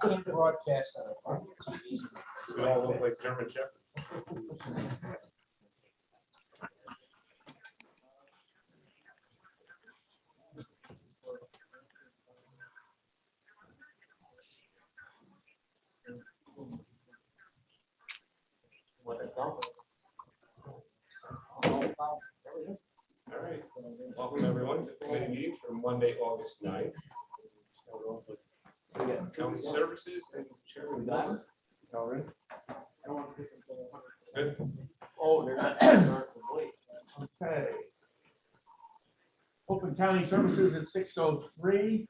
Can't broadcast on TV. We all look like German shepherds. All right, welcome everyone to committee meetings for Monday, August 9th. Start off with county services and Chairman Miller. All right. Good. Oh, they're not. Okay. Open County Services at 6:03.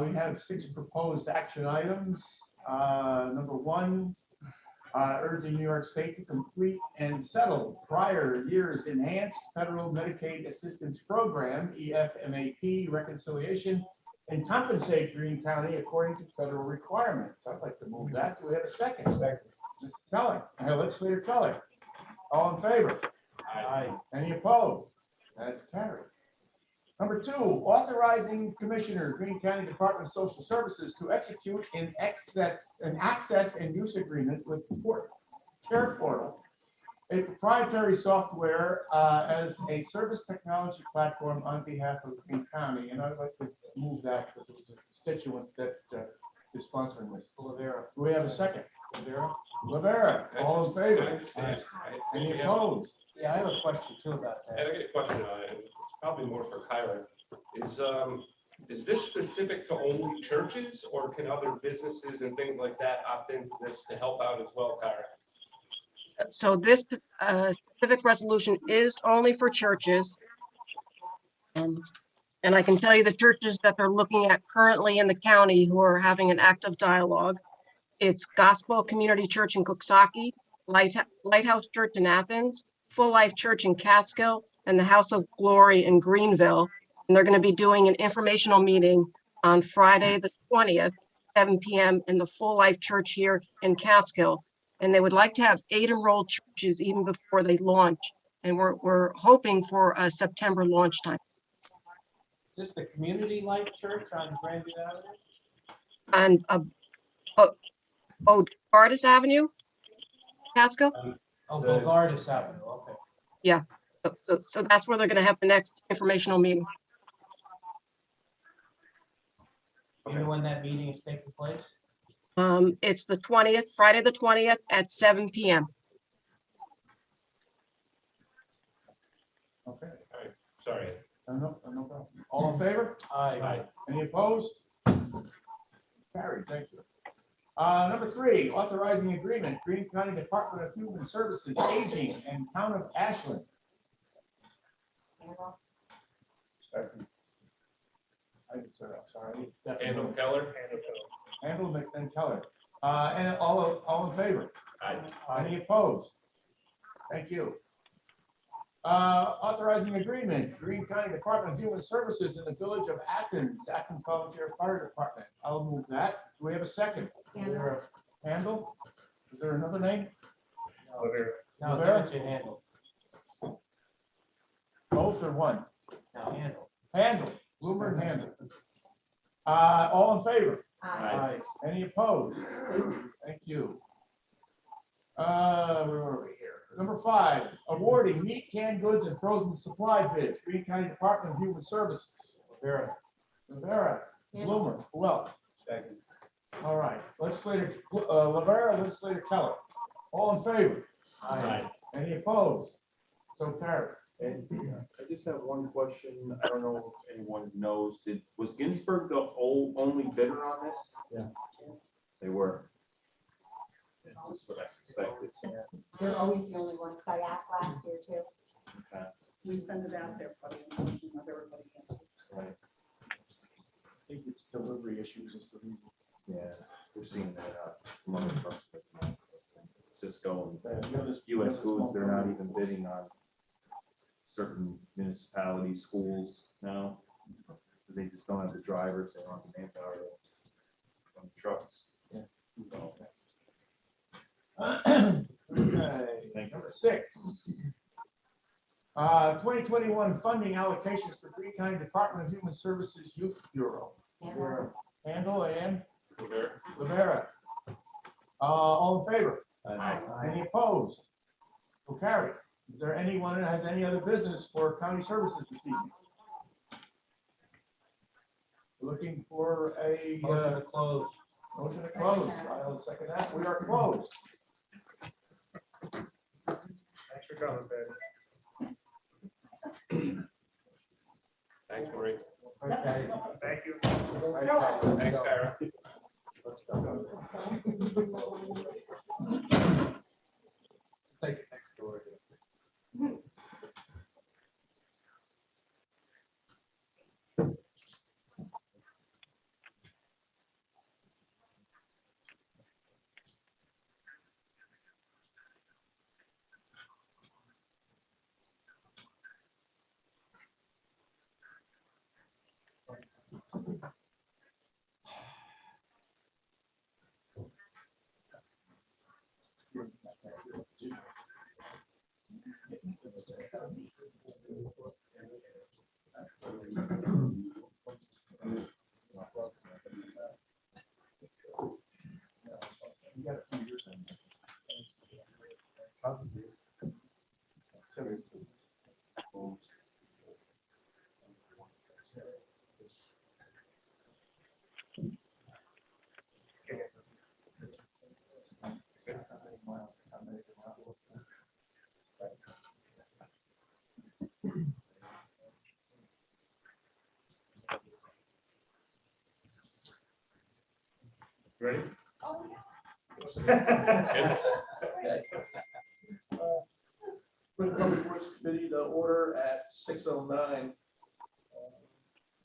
We have 6 proposed action items. Number 1, urging New York State to complete and settle prior year's Enhanced Federal Medicaid Assistance Program, EFMAP, reconciliation and compensate Greene County according to federal requirements. I'd like to move that. Do we have a second? Second. Mr. Keller, Legislator Keller. All in favor? Aye. Any opposed? That's carried. Number 2, authorizing Commissioner, Greene County Department of Social Services to execute an access and use agreement with Care Portal, a proprietary software as a service technology platform on behalf of Greene County. And I'd like to move that because it was a constituent that is sponsoring this. Lavera. Do we have a second? Lavera. All in favor? Any opposed? Yeah, I have a question too about that. And I get a question on it, and it's probably more for Kyra. Is this specific to only churches, or can other businesses and things like that opt into this to help out as well, Kyra? So this specific resolution is only for churches. And I can tell you the churches that they're looking at currently in the county who are having an active dialogue. It's Gospel Community Church in Coxsackie, Lighthouse Church in Athens, Full Life Church in Catskill, and the House of Glory in Greenville. And they're going to be doing an informational meeting on Friday, the 20th, 7 p.m. in the Full Life Church here in Catskill. And they would like to have 8 enrolled churches even before they launch. And we're hoping for a September launch time. Is this the Community Life Church on Grandview And Avenue? Gardis Avenue, Catskill. Oh, Bogardus Avenue, okay. Yeah, so that's where they're going to have the next informational meeting. You know when that meeting is taking place? It's the 20th, Friday the 20th at 7 p.m. Okay. All right, sorry. No problem. All in favor? Aye. Any opposed? Carried, thank you. Number 3, authorizing agreement, Greene County Department of Human Services, Aging, and Town of Ashland. Second. Sorry. Handle Keller. Handle and Keller. And all in favor? Aye. Any opposed? Thank you. Authorizing agreement, Greene County Department of Human Services in the Village of Athens Volunteer Fire Department. I'll move that. Do we have a second? Handle? Is there another name? No, that's your handle. Both or one? No, handle. Handle, Bloomer and Handle. All in favor? Aye. Any opposed? Thank you. Where were we here? Number 5, awarding meat, canned goods, and frozen supply bids, Greene County Department of Human Services. Rivera, Bloomer, who else? Second. All right, Legislator Rivera, Legislator Keller. All in favor? Aye. Any opposed? So carried. And I just have one question. I don't know if anyone knows. Was Ginsburg the only bidder on this? Yeah. They were. That's just what I suspected. They're always the only one, because I asked last year too. Okay. We send it out there, but not everybody gets it. Right. I think it's delivery issues is the reason. Yeah, we're seeing that from other customers. Cisco and You have this- US Foods, they're not even bidding on certain municipalities, schools now. They just don't have the drivers, they don't have the manpower on the trucks. Yeah. So, Okay, number 6. 2021 funding allocations for Greene County Department of Human Services Youth Bureau. Handle. Handle and Rivera. All in favor? Aye. Any opposed? So carried. Is there anyone that has any other business for county services this evening? Looking for a Motion to close. motion to close. I'll second that. We are closed. Thanks for coming, Ben. Thanks, Marie. Okay. Thank you. Thanks, Kyra. Let's go. Take it next door. You got a few years in there. Ready? Put the Public Works Committee to order at 6:09.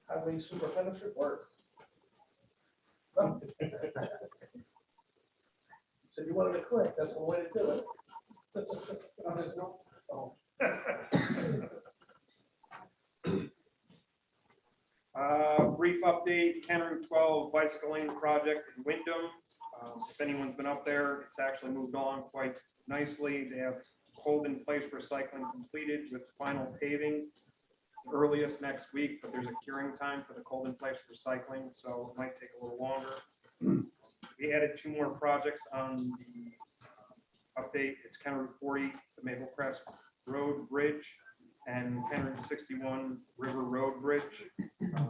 Highway Superintendent's report. Said you wanted to quit, that's one way to do it. There's no- oh. Brief update, County Route 12 bicycle lane project in Wyndham. If anyone's been up there, it's actually moved on quite nicely. They have hold in place recycling completed with final paving earliest next week, but there's a curing time for the cold in place recycling, so it might take a little longer. We added 2 more projects on the update. It's County Route 40, the Maple Crest Road Bridge, and 1061 River Road Bridge.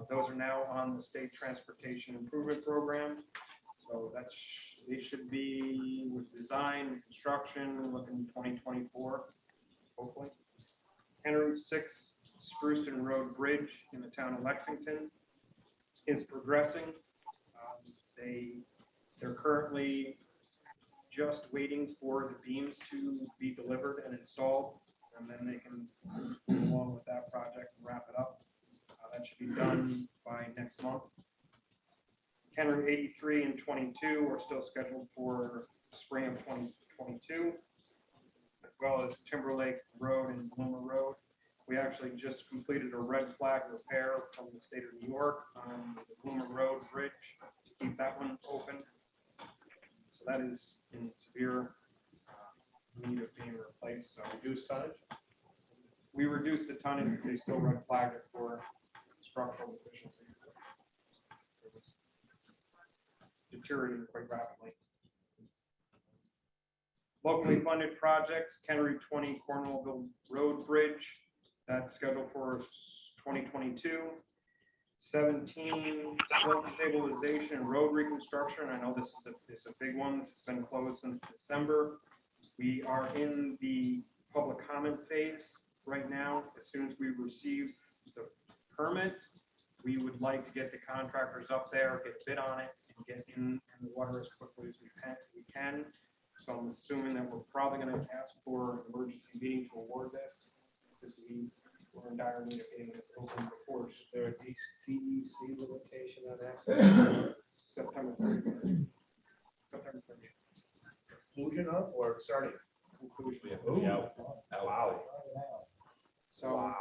Those are now on the State Transportation Improvement Program. So they should be with design and construction looking 2024, hopefully. County Route 6 Spruceton Road Bridge in the town of Lexington is progressing. They're currently just waiting for the beams to be delivered and installed, and then they can move along with that project and wrap it up. That should be done by next month. County Route 83 and 22 are still scheduled for spring of 2022, as well as Timberlake Road and Bloomer Road. We actually just completed a red flag repair from the state of New York on the Bloomer Road Bridge to keep that one open. So that is in severe need of being replaced. So Reduced tonnage? we reduced the tonnage, but they still red flagged it for structural deficiencies. It was deteriorating quite rapidly. Locally funded projects, County Route 20 Cornwallville Road Bridge, that's scheduled for 2022. 17 slope stabilization and road reconstruction. I know this is a big one. This has been closed since December. We are in the public comment phase right now. As soon as we receive the permit, we would like to get the contractors up there, get a bid on it, and get in the water as quickly as we can. So I'm assuming that we're probably going to ask for an emergency meeting to award this, because we're in dire need of getting this open before. Is there a DEC limitation on that? September 30th. September 30th. Conclusion of or starting? Conclusion. We have to be out. Wow. So,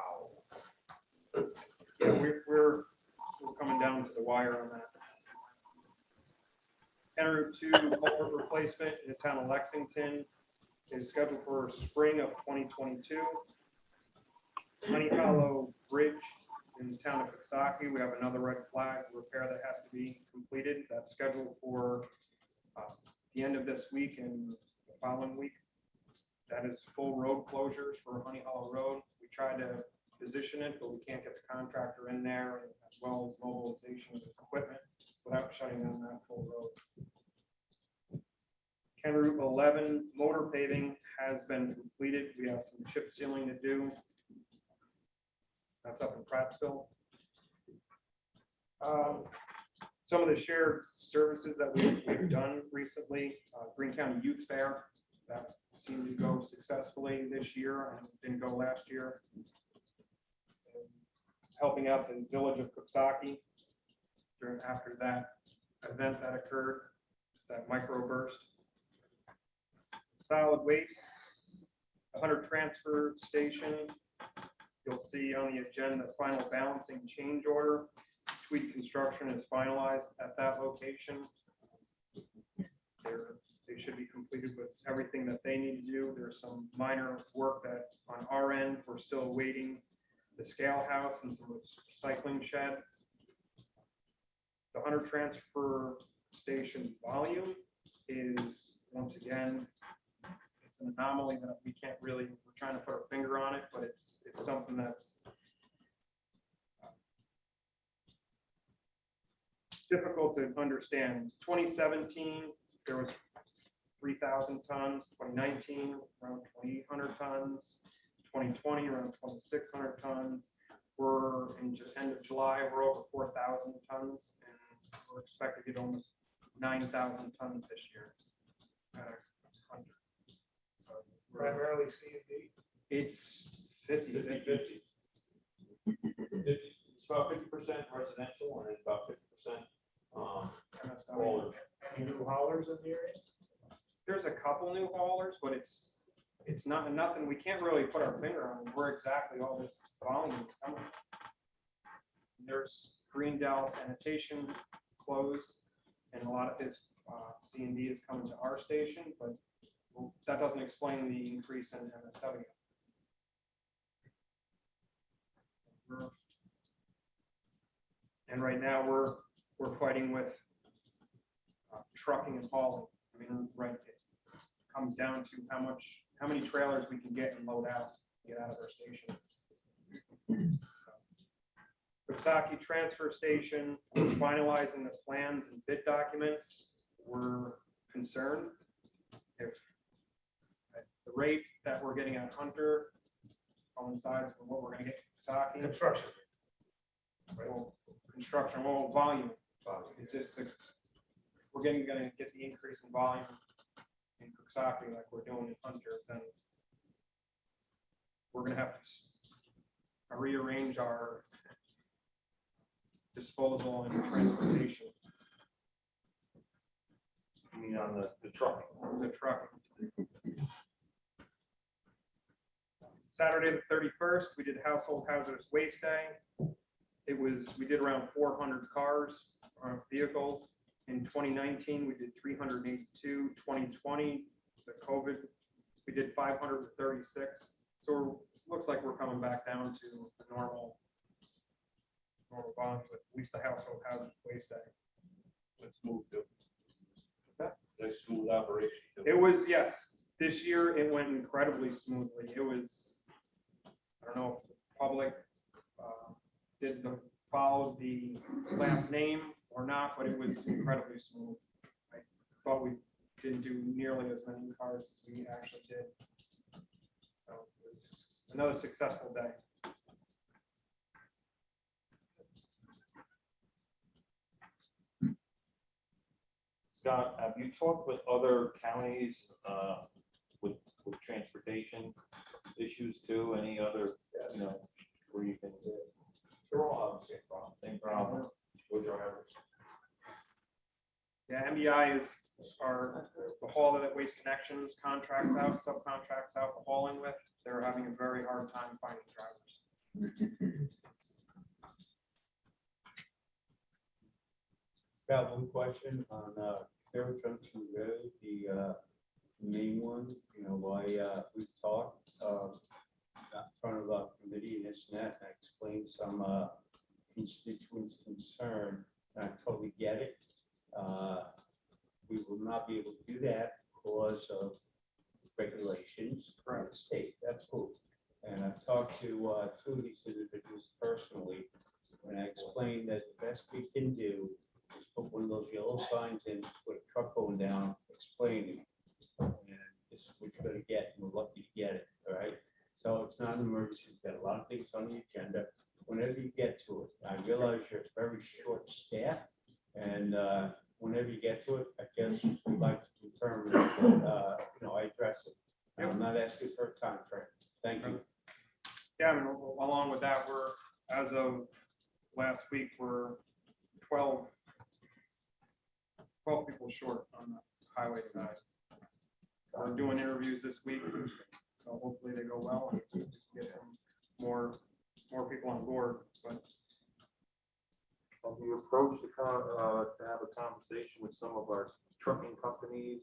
yeah, we're coming down to the wire on that. County Route 2 culvert replacement in the town of Lexington is scheduled for spring of 2022. Honey Hollow Bridge in the town of Coxsackie, we have another red flag repair that has to be completed. That's scheduled for the end of this week and the following week. That is full road closures for Honey Hollow Road. We tried to position it, but we can't get the contractor in there, as well as mobilization of his equipment without shutting down that full road. County Route 11 motor paving has been completed. We have some chip sealing to do. That's up in Prattsville. Some of the shared services that we've done recently, Greene County Youth Fair, that seemed to go successfully this year and didn't go last year. And helping out the village of Coxsackie after that event that occurred, that microburst. Solid waste, the Hunter Transfer Station. You'll see on the agenda, final balancing change order. Tweed construction is finalized at that location. They should be completed with everything that they need to do. There's some minor work that on our end, we're still waiting. The scale house and some recycling sheds. The Hunter Transfer Station volume is, once again, it's an anomaly that we can't really, we're trying to put our finger on it, but it's something that's difficult to understand. 2017, there was 3,000 tons. 2019, around 2,800 tons. 2020, around 2,600 tons. We're in end of July, we're over 4,000 tons, and we're expected to get almost 9,000 tons this year. So Primarily C and D. it's 50-50. It's about 50% residential and it's about 50% haulers. Any new haulers in the area? There's a couple new haulers, but it's nothing, we can't really put our finger on where exactly all this volume is coming from. There's Greendale sanitation closed, and a lot of his C&D is coming to our station, but that doesn't explain the increase in MSW. And right now we're fighting with trucking and hauling. I mean, right, it comes down to how many trailers we can get and load out, get out of our station. Coxsackie Transfer Station, we're finalizing the plans and bid documents. We're concerned if the rate that we're getting at Hunter coincides with what we're going to get to Coxsackie. Construction. Well, construction, well, volume. Is this we're going to get the increase in volume in Coxsackie like we're doing in Hunter, then we're going to have to rearrange our disposal and transportation. I mean, on the trucking. The trucking. Saturday the 31st, we did Household Hazardous Waste Day. We did around 400 cars or vehicles. In 2019, we did 382. 2020, the COVID, we did 536. So it looks like we're coming back down to the normal volume with at least the Household Hazardous Waste Day. Let's move to. That's smooth operation. It was, yes, this year it went incredibly smoothly. It was, I don't know if the public followed the last name or not, but it was incredibly smooth. I thought we didn't do nearly as many cars as we actually did. So it was another successful day. Scott, have you talked with other counties with transportation issues too? Any other, where you can? They're all having the same problem. Same problem. With drivers. Yeah, MBI is the haul that Waste Connections contracts out, subcontracts out the hauling with. They're having a very hard time finding drivers. Got one question on Fair Junction Road, the main one, why we've talked in front of a committee and this and that, and I explained some constituents' concern, and I totally get it. We will not be able to do that because of regulations from the state, that's cool. And I've talked to two of these individuals personally, and I explained that the best we can do is put one of those yellow signs in with a truck going down, explaining. And this is what you're gonna get, and we're lucky to get it, all right? So it's not an emergency, we've got a lot of things on the agenda. Whenever you get to it, I realize you're very short staffed, and whenever you get to it, I guess we'd like to confirm that, I address it. And I'm not asking for a time frame. Thank you. Yeah, I mean, along with that, we're, as of last week, we're 12 people short on the highway side. We're doing interviews this week, so hopefully they go well and we can get some more people on board, but Have you approached to have a conversation with some of our trucking companies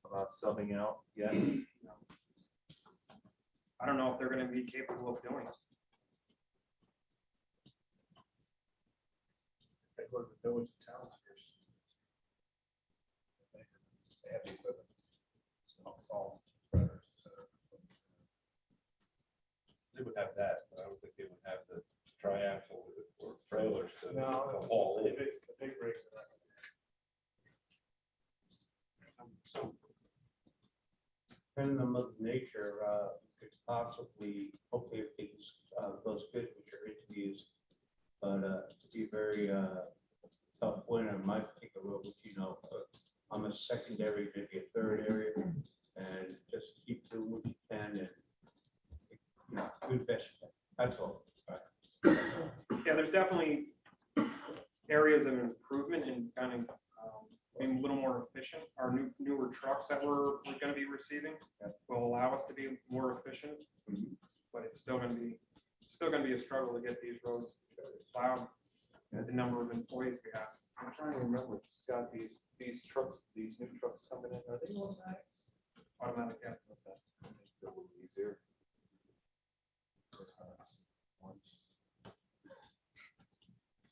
about subbing out yet? I don't know if they're gonna be capable of doing it. They go to the village towns first. They have the equipment. It's all spreaders, so. They would have that, but I don't think they would have the triaxle or trailers to No, to haul the in. big rigs are not So Depending on Mother Nature, could possibly, hopefully if things goes good with your interviews, but to be very tough winter in my particular role, which I'm a secondary, maybe a third area, and just keep doing what you can and do the best you can. That's all. Yeah, there's definitely areas of improvement in kind of being a little more efficient. Our newer trucks that we're going to be receiving will allow us to be more efficient, but it's still going to be a struggle to get these roads plowed with the number of employees we have. I'm trying to remember, Scott, these trucks, these new trucks coming in, are they automatics? Automatic, yeah. Okay. Makes it a little easier.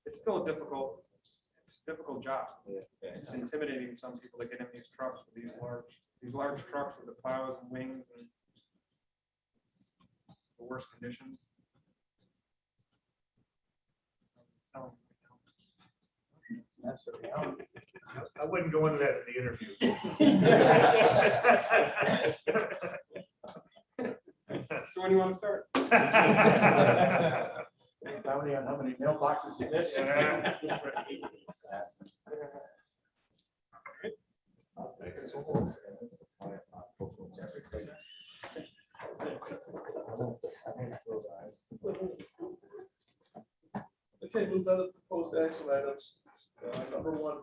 It's still a difficult job. Yeah. It's intimidating some people to get in these trucks with these large trucks with the plows and wings and the worst conditions. That's the reality. I wouldn't go into that in the interview. So when do you want to start? How many mailboxes you miss? Okay, move on to proposed action items. Number one,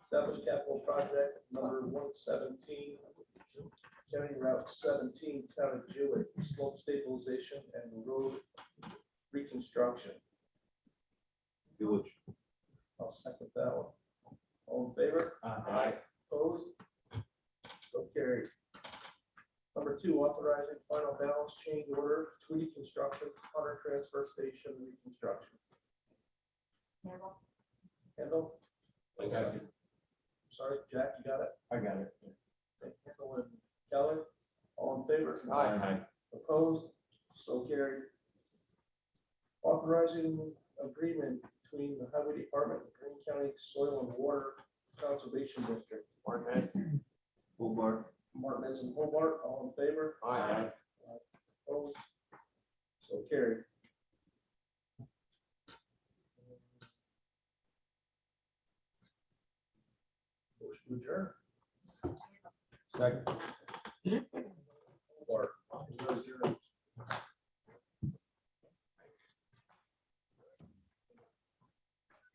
establish capital project number 117, County Route 17, Town of Jewett, slope stabilization and road reconstruction. Village. I'll second that one. All in favor? Aye. Opposed? So carried. Number two, authorizing final balance change order, Tweedy Construction, Hunter Transfer Station reconstruction. Campbell? Kendall? I got it. Sorry, Jack, you got it? I got it. Okay, Kendall and Keller, all in favor? Aye. Opposed? So carried. Authorizing agreement between the Highway Department and Greene County Soil and Water Conservation District. Martin. Hobart. Martinez and Hobart, all in favor? Aye. Opposed? So carried. Motion to adjourn. Second.